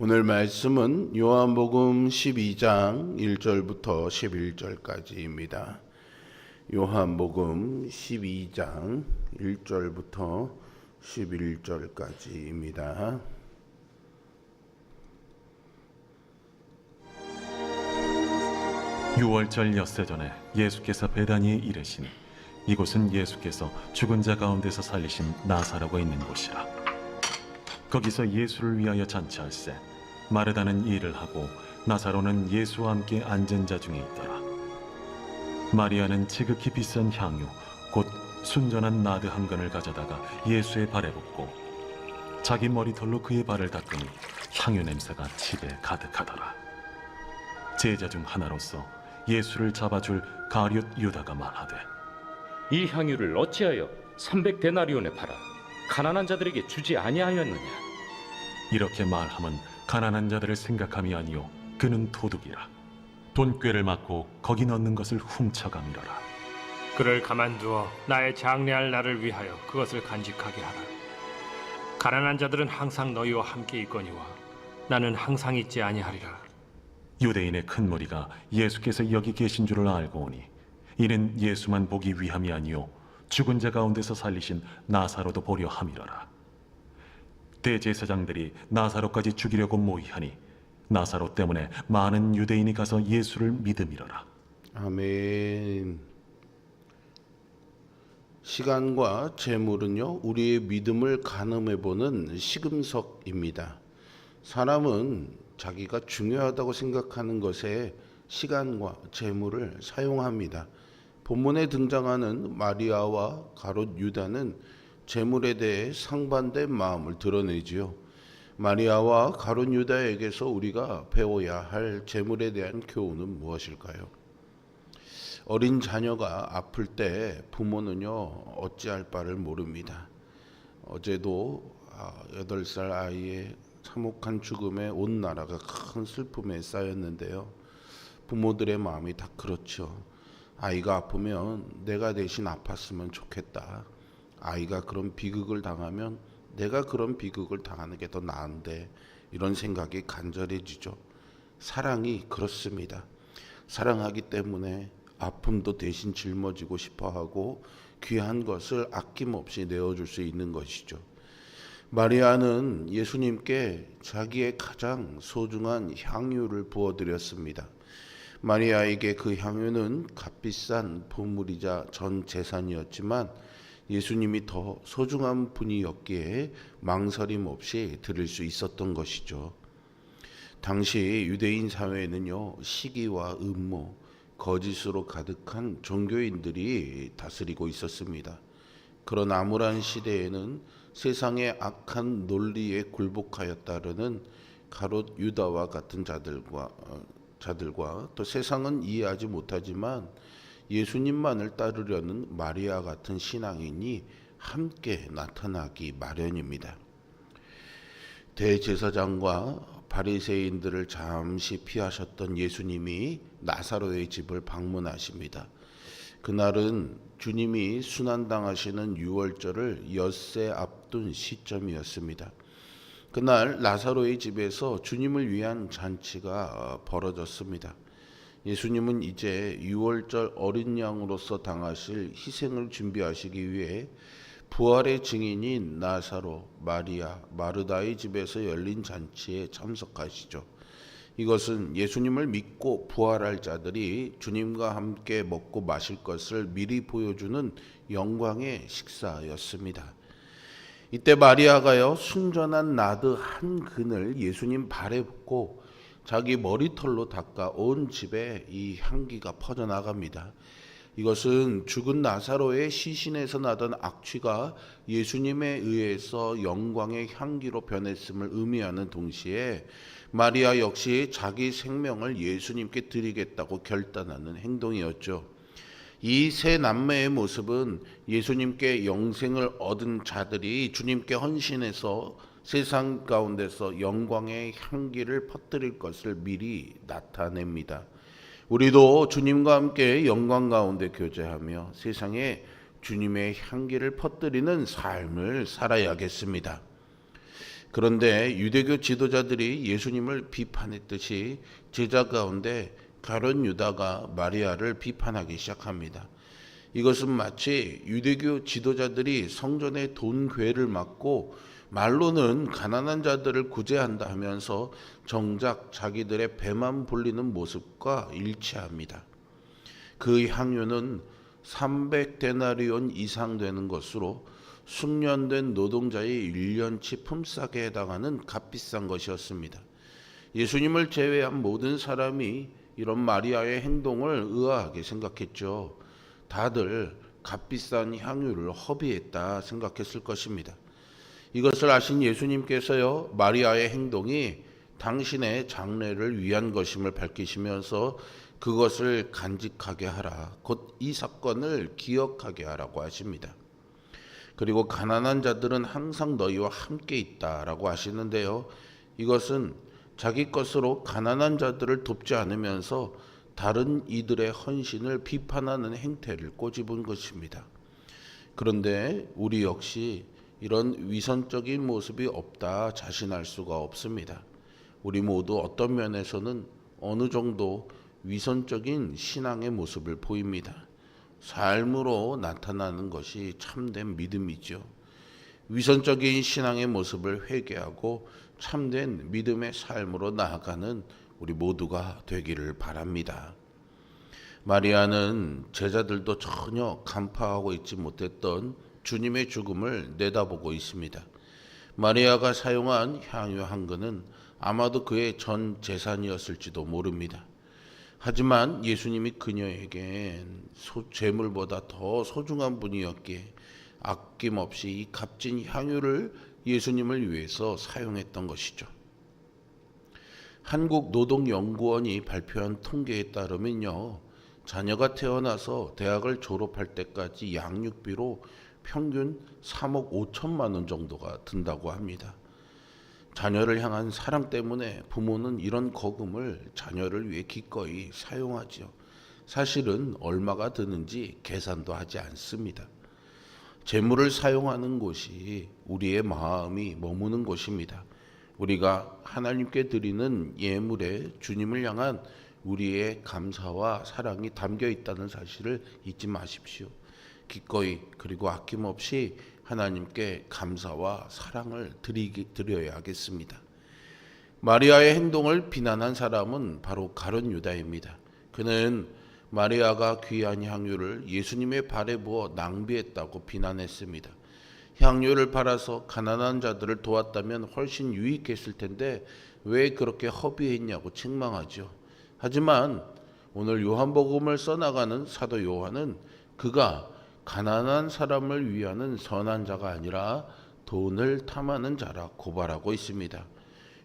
오늘 말씀은 요한복음 12장 1절부터 11절까지입니다. 요한복음 12장 1절부터 11절까지입니다. 유월절 엿새 전에 예수께서 베다니에 이르시니 이곳은 예수께서 죽은 자 가운데서 살리신 나사로가 있는 곳이라. 거기서 예수를 위하여 잔치할세 마르다는 일을 하고 나사로는 예수와 함께 앉은 자 중에 있더라. 마리아는 지극히 비싼 향유 곧 순전한 나드 한 근을 가져다가 예수의 발에 붓고 자기 머리털로 그의 발을 닦으니 향유 냄새가 집에 가득하더라. 제자 중 하나로서 예수를 잡아줄 가룟 유다가 말하되, 이 향유를 어찌하여 300데나리온에 팔아 가난한 자들에게 주지 아니하였느냐? 이렇게 말함은 가난한 자들을 생각함이 아니요 그는 도둑이라. 돈꾀를 맞고 거기 넣는 것을 훔쳐가미러라. 그를 가만두어 나의 장래할 날을 위하여 그것을 간직하게 하라. 가난한 자들은 항상 너희와 함께 있거니와 나는 항상 있지 아니하리라. 유대인의 큰 무리가 예수께서 여기 계신 줄을 알고 오니 이는 예수만 보기 위함이 아니요 죽은 자 가운데서 살리신 나사로도 보려 함이러라. 대제사장들이 나사로까지 죽이려고 모의하니 나사로 때문에 많은 유대인이 가서 예수를 믿음이러라. 아멘. 시간과 재물은요, 우리의 믿음을 가늠해보는 시금석입니다. 사람은 자기가 중요하다고 생각하는 것에 시간과 재물을 사용합니다. 본문에 등장하는 마리아와 가룟 유다는 재물에 대해 상반된 마음을 드러내지요. 마리아와 가룟 유다에게서 우리가 배워야 할 재물에 대한 교훈은 무엇일까요? 어린 자녀가 아플 때 부모는요, 어찌할 바를 모릅니다. 어제도 8살 아이의 참혹한 죽음에 온 나라가 큰 슬픔에 쌓였는데요. 부모들의 마음이 다 그렇죠. 아이가 아프면 내가 대신 아팠으면 좋겠다. 아이가 그런 비극을 당하면 내가 그런 비극을 당하는 게 더 나은데, 이런 생각이 간절해지죠. 사랑이 그렇습니다. 사랑하기 때문에 아픔도 대신 짊어지고 싶어하고 귀한 것을 아낌없이 내어줄 수 있는 것이죠. 마리아는 예수님께 자기의 가장 소중한 향유를 부어드렸습니다. 마리아에게 그 향유는 값비싼 보물이자 전 재산이었지만 예수님이 더 소중한 분이었기에 망설임 없이 드릴 수 있었던 것이죠. 당시 유대인 사회에는요, 시기와 음모, 거짓으로 가득한 종교인들이 다스리고 있었습니다. 그런 암울한 시대에는 세상의 악한 논리에 굴복하였다는 가룟 유다와 같은 자들과 또 세상은 이해하지 못하지만 예수님만을 따르려는 마리아 같은 신앙인이 함께 나타나기 마련입니다. 대제사장과 바리새인들을 잠시 피하셨던 예수님이 나사로의 집을 방문하십니다. 그날은 주님이 순환당하시는 유월절을 엿새 앞둔 시점이었습니다. 그날 나사로의 집에서 주님을 위한 잔치가 벌어졌습니다. 예수님은 이제 유월절 어린 양으로서 당하실 희생을 준비하시기 위해 부활의 증인인 나사로, 마리아, 마르다의 집에서 열린 잔치에 참석하시죠. 이것은 예수님을 믿고 부활할 자들이 주님과 함께 먹고 마실 것을 미리 보여주는 영광의 식사였습니다. 이때 마리아가요, 순전한 나드 한 근을 예수님 발에 붓고 자기 머리털로 닦아 온 집에 이 향기가 퍼져나갑니다. 이것은 죽은 나사로의 시신에서 나던 악취가 예수님에 의해서 영광의 향기로 변했음을 의미하는 동시에 마리아 역시 자기 생명을 예수님께 드리겠다고 결단하는 행동이었죠. 이 세 남매의 모습은 예수님께 영생을 얻은 자들이 주님께 헌신해서 세상 가운데서 영광의 향기를 퍼뜨릴 것을 미리 나타냅니다. 우리도 주님과 함께 영광 가운데 교제하며 세상에 주님의 향기를 퍼뜨리는 삶을 살아야겠습니다. 그런데 유대교 지도자들이 예수님을 비판했듯이 제자 가운데 가룟 유다가 마리아를 비판하기 시작합니다. 이것은 마치 유대교 지도자들이 성전의 돈괴를 막고 말로는 가난한 자들을 구제한다 하면서 정작 자기들의 배만 불리는 모습과 일치합니다. 그 향유는 300데나리온 이상 되는 것으로 숙련된 노동자의 1년치 품삯에 해당하는 값비싼 것이었습니다. 예수님을 제외한 모든 사람이 이런 마리아의 행동을 의아하게 생각했죠. 다들 값비싼 향유를 허비했다 생각했을 것입니다. 이것을 아신 예수님께서요, 마리아의 행동이 당신의 장래를 위한 것임을 밝히시면서 그것을 간직하게 하라, 곧 이 사건을 기억하게 하라고 하십니다. 그리고 가난한 자들은 항상 너희와 함께 있다라고 하시는데요, 이것은 자기 것으로 가난한 자들을 돕지 않으면서 다른 이들의 헌신을 비판하는 행태를 꼬집은 것입니다. 그런데 우리 역시 이런 위선적인 모습이 없다 자신할 수가 없습니다. 우리 모두 어떤 면에서는 어느 정도 위선적인 신앙의 모습을 보입니다. 삶으로 나타나는 것이 참된 믿음이죠. 위선적인 신앙의 모습을 회개하고 참된 믿음의 삶으로 나아가는 우리 모두가 되기를 바랍니다. 마리아는 제자들도 전혀 간파하고 있지 못했던 주님의 죽음을 내다보고 있습니다. 마리아가 사용한 향유 한 근은 아마도 그의 전 재산이었을지도 모릅니다. 하지만 예수님이 그녀에겐 재물보다 더 소중한 분이었기에 아낌없이 이 값진 향유를 예수님을 위해서 사용했던 것이죠. 한국노동연구원이 발표한 통계에 따르면요, 자녀가 태어나서 대학을 졸업할 때까지 양육비로 평균 3억 5천만 원 정도가 든다고 합니다. 자녀를 향한 사랑 때문에 부모는 이런 거금을 자녀를 위해 기꺼이 사용하죠. 사실은 얼마가 드는지 계산도 하지 않습니다. 재물을 사용하는 곳이 우리의 마음이 머무는 곳입니다. 우리가 하나님께 드리는 예물에 주님을 향한 우리의 감사와 사랑이 담겨 있다는 사실을 잊지 마십시오. 기꺼이 그리고 아낌없이 하나님께 감사와 사랑을 드려야 하겠습니다. 마리아의 행동을 비난한 사람은 바로 가룟 유다입니다. 그는 마리아가 귀한 향유를 예수님의 발에 부어 낭비했다고 비난했습니다. 향유를 팔아서 가난한 자들을 도왔다면 훨씬 유익했을 텐데 왜 그렇게 허비했냐고 책망하죠. 하지만 오늘 요한복음을 써나가는 사도 요한은 그가 가난한 사람을 위하는 선한 자가 아니라 돈을 탐하는 자라 고발하고 있습니다.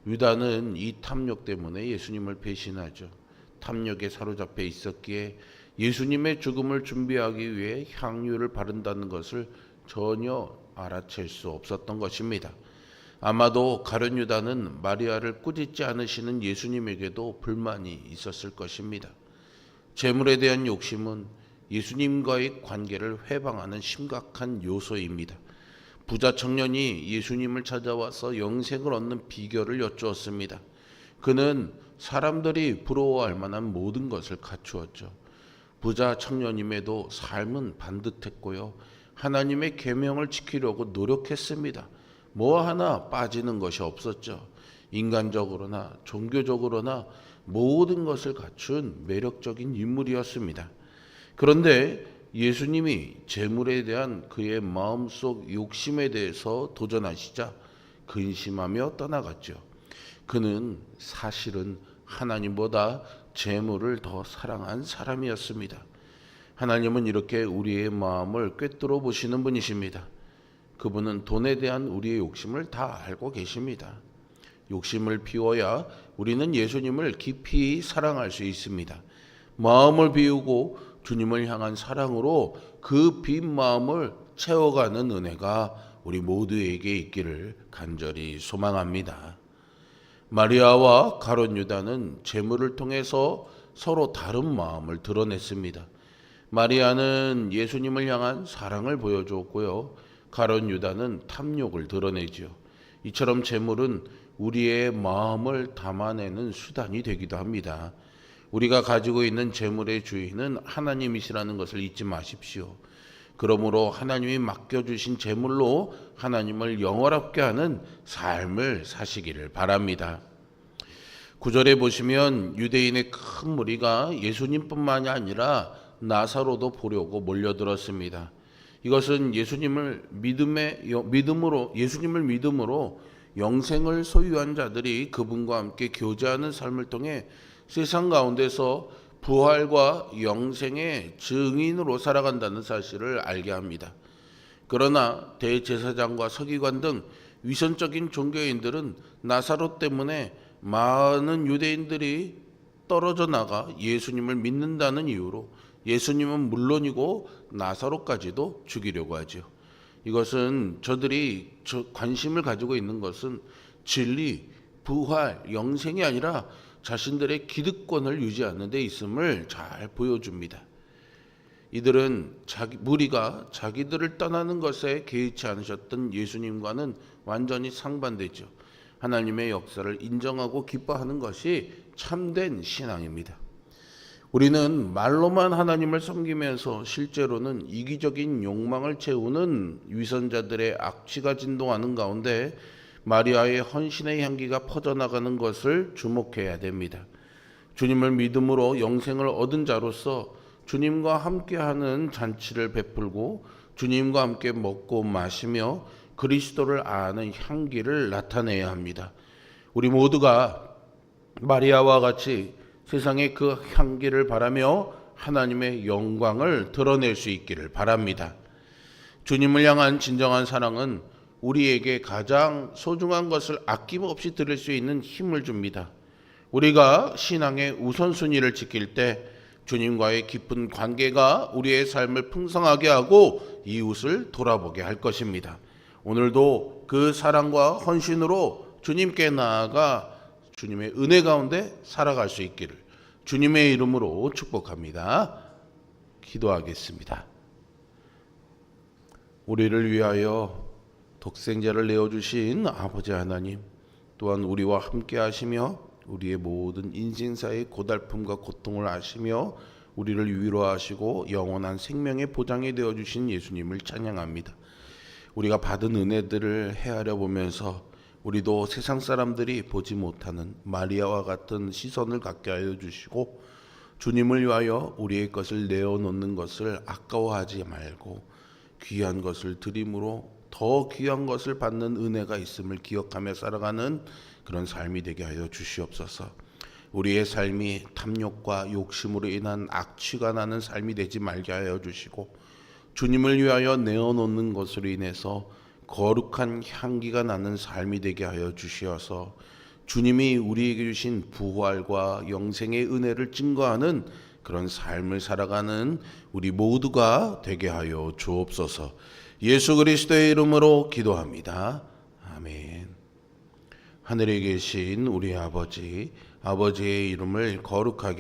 유다는 이 탐욕 때문에 예수님을 배신하죠. 탐욕에 사로잡혀 있었기에 예수님의 죽음을 준비하기 위해 향유를 바른다는 것을 전혀 알아챌 수 없었던 것입니다. 아마도 가룟 유다는 마리아를 꾸짖지 않으시는 예수님에게도 불만이 있었을 것입니다. 재물에 대한 욕심은 예수님과의 관계를 회방하는 심각한 요소입니다. 부자 청년이 예수님을 찾아와서 영생을 얻는 비결을 여쭈었습니다. 그는 사람들이 부러워할 만한 모든 것을 갖추었죠. 부자 청년임에도 삶은 반듯했고요. 하나님의 계명을 지키려고 노력했습니다. 뭐 하나 빠지는 것이 없었죠. 인간적으로나 종교적으로나 모든 것을 갖춘 매력적인 인물이었습니다. 그런데 예수님이 재물에 대한 그의 마음속 욕심에 대해서 도전하시자 근심하며 떠나갔죠. 그는 사실은 하나님보다 재물을 더 사랑한 사람이었습니다. 하나님은 이렇게 우리의 마음을 꿰뚫어 보시는 분이십니다. 그분은 돈에 대한 우리의 욕심을 다 알고 계십니다. 욕심을 비워야 우리는 예수님을 깊이 사랑할 수 있습니다. 마음을 비우고 주님을 향한 사랑으로 그 빈 마음을 채워가는 은혜가 우리 모두에게 있기를 간절히 소망합니다. 마리아와 가룟 유다는 재물을 통해서 서로 다른 마음을 드러냈습니다. 마리아는 예수님을 향한 사랑을 보여주었고요. 가룟 유다는 탐욕을 드러내지요. 이처럼 재물은 우리의 마음을 담아내는 수단이 되기도 합니다. 우리가 가지고 있는 재물의 주인은 하나님이시라는 것을 잊지 마십시오. 그러므로 하나님이 맡겨주신 재물로 하나님을 영화롭게 하는 삶을 사시기를 바랍니다. 9절에 보시면 유대인의 큰 무리가 예수님뿐만이 아니라 나사로도 보려고 몰려들었습니다. 이것은 예수님을 믿음으로 영생을 소유한 자들이 그분과 함께 교제하는 삶을 통해 세상 가운데서 부활과 영생의 증인으로 살아간다는 사실을 알게 합니다. 그러나 대제사장과 서기관 등 위선적인 종교인들은 나사로 때문에 많은 유대인들이 떨어져 나가 예수님을 믿는다는 이유로 예수님은 물론이고 나사로까지도 죽이려고 하죠. 이것은 저들이 관심을 가지고 있는 것은 진리, 부활, 영생이 아니라 자신들의 기득권을 유지하는 데 있음을 잘 보여줍니다. 이들은 무리가 자기들을 떠나는 것에 개의치 않으셨던 예수님과는 완전히 상반되죠. 하나님의 역사를 인정하고 기뻐하는 것이 참된 신앙입니다. 우리는 말로만 하나님을 섬기면서 실제로는 이기적인 욕망을 채우는 위선자들의 악취가 진동하는 가운데 마리아의 헌신의 향기가 퍼져나가는 것을 주목해야 됩니다. 주님을 믿음으로 영생을 얻은 자로서 주님과 함께하는 잔치를 베풀고 주님과 함께 먹고 마시며 그리스도를 아는 향기를 나타내야 합니다. 우리 모두가 마리아와 같이 세상에 그 향기를 바라며 하나님의 영광을 드러낼 수 있기를 바랍니다. 주님을 향한 진정한 사랑은 우리에게 가장 소중한 것을 아낌없이 드릴 수 있는 힘을 줍니다. 우리가 신앙의 우선순위를 지킬 때 주님과의 깊은 관계가 우리의 삶을 풍성하게 하고 이웃을 돌아보게 할 것입니다. 오늘도 그 사랑과 헌신으로 주님께 나아가 주님의 은혜 가운데 살아갈 수 있기를 주님의 이름으로 축복합니다. 기도하겠습니다. 우리를 위하여 독생자를 내어주신 아버지 하나님, 또한 우리와 함께 하시며 우리의 모든 인생사의 고달픔과 고통을 아시며 우리를 위로하시고 영원한 생명의 보장이 되어주신 예수님을 찬양합니다. 우리가 받은 은혜들을 헤아려 보면서 우리도 세상 사람들이 보지 못하는 마리아와 같은 시선을 갖게 하여 주시고 주님을 위하여 우리의 것을 내어놓는 것을 아까워하지 말고 귀한 것을 드림으로 더 귀한 것을 받는 은혜가 있음을 기억하며 살아가는 그런 삶이 되게 하여 주시옵소서. 우리의 삶이 탐욕과 욕심으로 인한 악취가 나는 삶이 되지 말게 하여 주시고 주님을 위하여 내어놓는 것으로 인해서 거룩한 향기가 나는 삶이 되게 하여 주시어서 주님이 우리에게 주신 부활과 영생의 은혜를 증거하는 그런 삶을 살아가는 우리 모두가 되게 하여 주옵소서. 예수 그리스도의 이름으로 기도합니다. 아멘. 하늘에 계신 우리 아버지, 아버지의 이름을 거룩하게